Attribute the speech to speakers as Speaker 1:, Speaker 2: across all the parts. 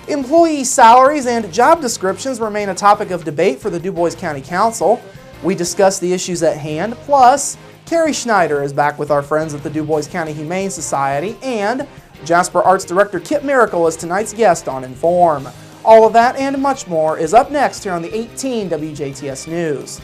Speaker 1: Employee salaries and job descriptions remain a topic of debate for the DuBois County Council. We discuss the issues at hand, plus Carrie Schneider is back with our friends at the DuBois County Humane Society, and Jasper Arts Director Kip Miracle is tonight's guest on Inform. All of that and much more is up next here on the 18 WJTS News.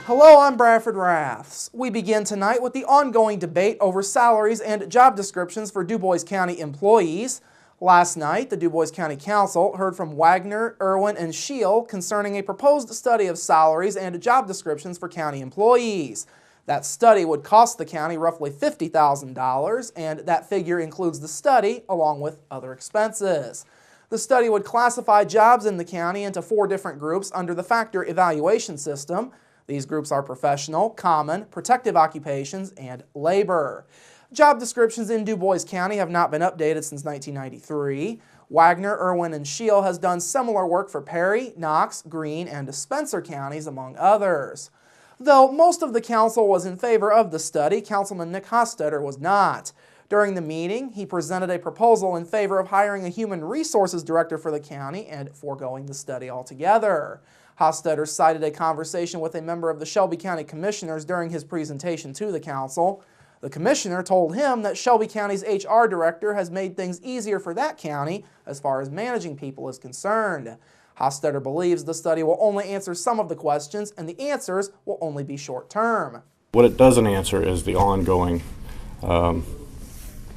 Speaker 1: Hello, I'm Bradford Raths. We begin tonight with the ongoing debate over salaries and job descriptions for DuBois County employees. Last night, the DuBois County Council heard from Wagner, Irwin, and Scheel concerning a proposed study of salaries and job descriptions for county employees. That study would cost the county roughly $50,000, and that figure includes the study along with other expenses. The study would classify jobs in the county into 4 different groups under the factor evaluation system. These groups are professional, common, protective occupations, and labor. Job descriptions in DuBois County have not been updated since 1993. Wagner, Irwin, and Scheel has done similar work for Perry, Knox, Greene, and Spencer counties, among others. Though most of the council was in favor of the study, Councilman Nick Hostetter was not. During the meeting, he presented a proposal in favor of hiring a human resources director for the county and foregoing the study altogether. Hostetter cited a conversation with a member of the Shelby County Commissioners during his presentation to the council. The commissioner told him that Shelby County's HR director has made things easier for that county as far as managing people is concerned. Hostetter believes the study will only answer some of the questions and the answers will only be short-term.
Speaker 2: What it doesn't answer is the ongoing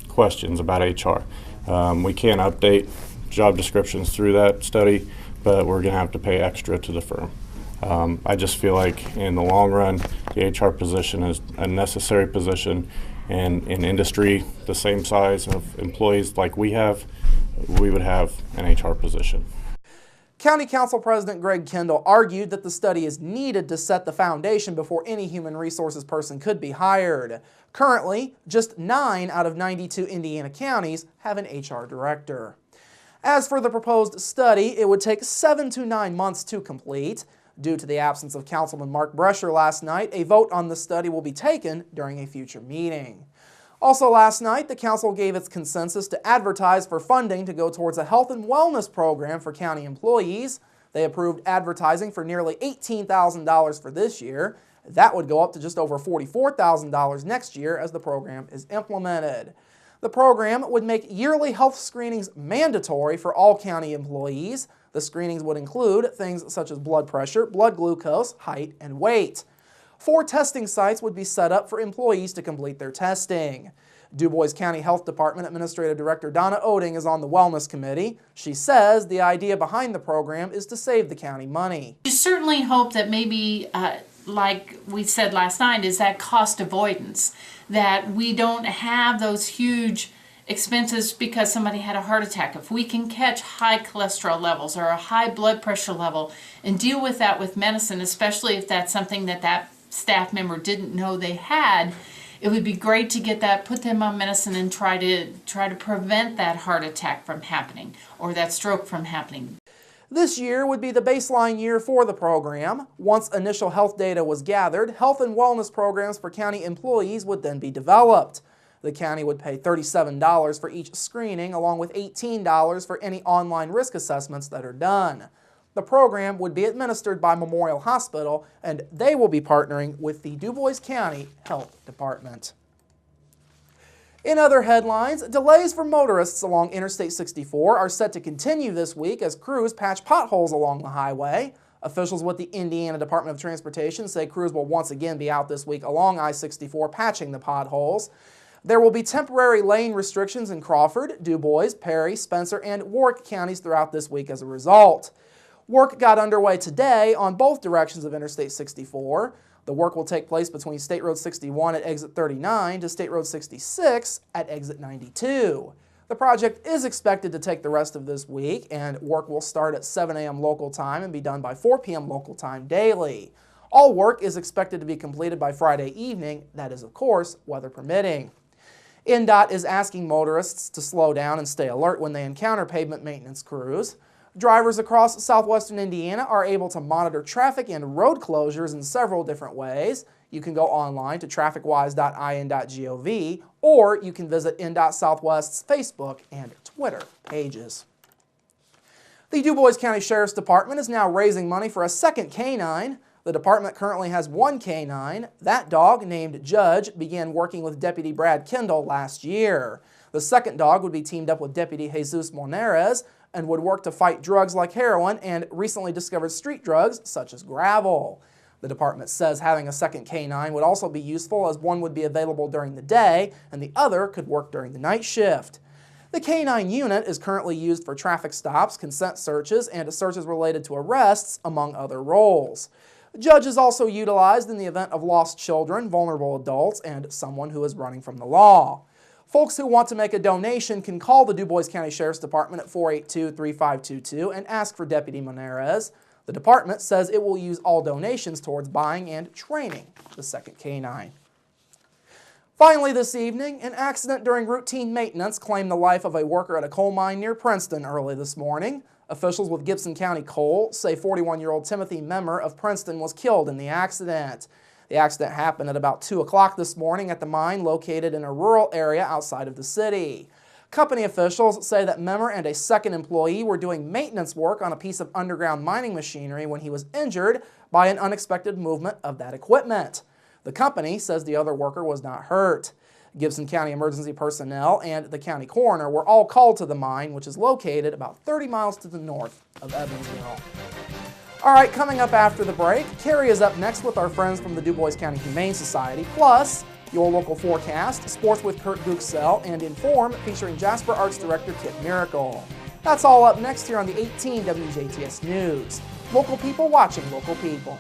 Speaker 2: questions about HR. We can't update job descriptions through that study, but we're going to have to pay extra to the firm. I just feel like in the long run, the HR position is a necessary position, and in industry the same size of employees like we have, we would have an HR position.
Speaker 1: County Council President Greg Kendall argued that the study is needed to set the foundation before any human resources person could be hired. Currently, just 9 out of 92 Indiana counties have an HR director. As for the proposed study, it would take 7 to 9 months to complete. Due to the absence of Councilman Mark Brescher last night, a vote on the study will be taken during a future meeting. Also last night, the council gave its consensus to advertise for funding to go towards a health and wellness program for county employees. They approved advertising for nearly $18,000 for this year. That would go up to just over $44,000 next year as the program is implemented. The program would make yearly health screenings mandatory for all county employees. The screenings would include things such as blood pressure, blood glucose, height, and weight. 4 testing sites would be set up for employees to complete their testing. DuBois County Health Department Administrative Director Donna Oding is on the Wellness Committee. She says the idea behind the program is to save the county money.
Speaker 3: We certainly hope that maybe, like we said last night, is that cost avoidance, that we don't have those huge expenses because somebody had a heart attack. If we can catch high cholesterol levels or a high blood pressure level and deal with that with medicine, especially if that's something that that staff member didn't know they had, it would be great to get that, put them on medicine and try to prevent that heart attack from happening or that stroke from happening.
Speaker 1: This year would be the baseline year for the program. Once initial health data was gathered, health and wellness programs for county employees would then be developed. The county would pay $37 for each screening, along with $18 for any online risk assessments that are done. The program would be administered by Memorial Hospital, and they will be partnering with the DuBois County Health Department. In other headlines, delays for motorists along Interstate 64 are set to continue this week as crews patch potholes along the highway. Officials with the Indiana Department of Transportation say crews will once again be out this week along I-64 patching the potholes. There will be temporary lane restrictions in Crawford, DuBois, Perry, Spencer, and Warwick counties throughout this week as a result. Work got underway today on both directions of Interstate 64. The work will take place between State Road 61 at exit 39 to State Road 66 at exit 92. The project is expected to take the rest of this week, and work will start at 7 a.m. local time and be done by 4 p.m. local time daily. All work is expected to be completed by Friday evening, that is, of course, weather permitting. INDOT is asking motorists to slow down and stay alert when they encounter pavement maintenance crews. Drivers across southwestern Indiana are able to monitor traffic and road closures in several different ways. You can go online to trafficwise.in.gov, or you can visit INDOT Southwest's Facebook and Twitter pages. The DuBois County Sheriff's Department is now raising money for a second canine. The department currently has one canine. That dog, named Judge, began working with Deputy Brad Kendall last year. The second dog would be teamed up with Deputy Jesus Moneres and would work to fight drugs like heroin and recently discovered street drugs such as gravel. The department says having a second canine would also be useful, as one would be available during the day and the other could work during the night shift. The canine unit is currently used for traffic stops, consent searches, and searches related to arrests, among other roles. Judge is also utilized in the event of lost children, vulnerable adults, and someone who is running from the law. Folks who want to make a donation can call the DuBois County Sheriff's Department at 482-3522 and ask for Deputy Moneres. The department says it will use all donations towards buying and training the second canine. Finally this evening, an accident during routine maintenance claimed the life of a worker at a coal mine near Princeton early this morning. Officials with Gibson County Coal say 41-year-old Timothy Memmer of Princeton was killed in the accident. The accident happened at about 2 o'clock this morning at the mine located in a rural area outside of the city. Company officials say that Memmer and a second employee were doing maintenance work on a piece of underground mining machinery when he was injured by an unexpected movement of that equipment. The company says the other worker was not hurt. Gibson County emergency personnel and the county coroner were all called to the mine, which is located about 30 miles to the north of Evansville. All right, coming up after the break, Carrie is up next with our friends from the DuBois County Humane Society, plus your local forecast, sports with Kurt Guxell, and Inform featuring Jasper Arts Director Kit Miracle. That's all up next here on the 18 WJTS News. Local people watching local people.